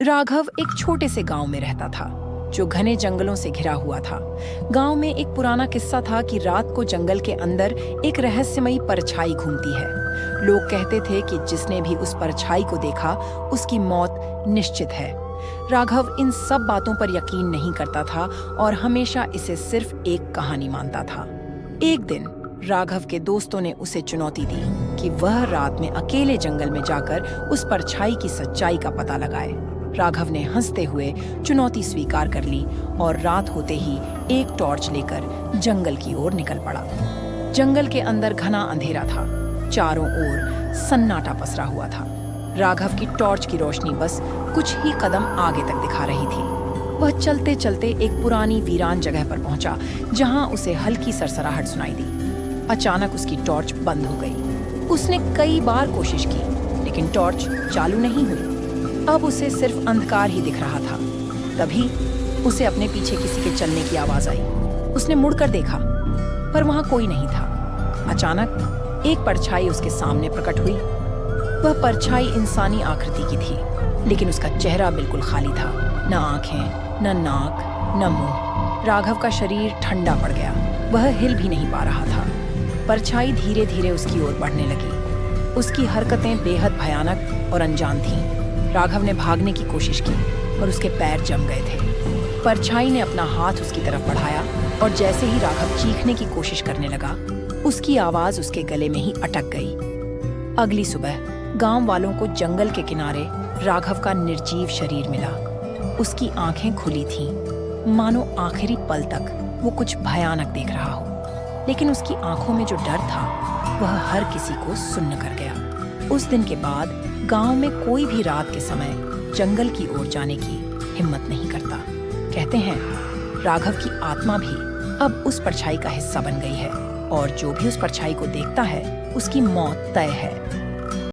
राघव एक छोटे से गांव में रहता था जो घने जंगलों से घिरा हुआ था। गांव में एक पुराना किस्सा था कि रात को जंगल के अंदर एक रहस्यमयी परछाई घूमती है। लोग कहते थे कि जिसने भी उस परछाई को देखा उसकी मौत निश्चित है। राघव इन सब बातों पर यकीन नहीं करता था और हमेशा इसे सिर्फ एक कहानी मानता था। एक दिन राघव के दोस्तों ने उसे चुनौती दी कि वह रात में अकेले जंगल में जाकर उस परछाई की सच्चाई का पता लगाए। राघव ने हंसते हुए चुनौती स्वीकार कर ली और रात होते ही एक टॉर्च लेकर जंगल की ओर निकल पड़ा। जंगल के अंदर घना अंधेरा था, चारों ओर सन्नाटा पसरा हुआ था। राघव की टॉर्च की रोशनी बस कुछ ही कदम आगे तक दिखा रही थी। वह चलते चलते एक पुरानी वीरान जगह पर पहुंचा जहां उसे हल्की सरसराहट सुनाई दी। अचानक उसकी टॉर्च बंद हो गई। उसने कई बार कोशिश की लेकिन टॉर्च चालू नहीं हुई। अब उसे सिर्फ अंधकार ही दिख रहा था। तभी उसे अपने पीछे किसी के चलने की आवाज आई। उसने मुड़कर देखा पर वहां कोई नहीं था। अचानक एक परछाई उसके सामने प्रकट हुई। वह परछाई इंसानी आकृति की थी लेकिन उसका चेहरा बिल्कुल खाली था। न आंखें, न नाक, न मुंह। राघव का शरीर ठंडा पड़ गया। वह हिल भी नहीं पा रहा था। परछाई धीरे धीरे उसकी ओर बढ़ने लगी। उसकी हरकतें बेहद भयानक और अनजान थीं। राघव ने भागने की कोशिश की और उसके पैर जम गए थे। परछाई ने अपना हाथ उसकी तरफ बढ़ाया और जैसे ही राघव चीखने की कोशिश करने लगा उसकी आवाज उसके गले में ही अटक गई। अगली सुबह गांव वालों को जंगल के किनारे राघव का निर्जीव शरीर मिला। उसकी आंखें खुली थीं, मानो आखिरी पल तक वो कुछ भयानक देख रहा हो। लेकिन उसकी आंखों में जो डर था वह हर किसी को सुन्न कर गया। उस दिन के बाद गांव में कोई भी रात के समय जंगल की ओर जाने की हिम्मत नहीं करता। कहते हैं राघव की आत्मा भी अब उस परछाई का हिस्सा बन गई है और जो भी उस परछाई को देखता है उसकी मौत तय है।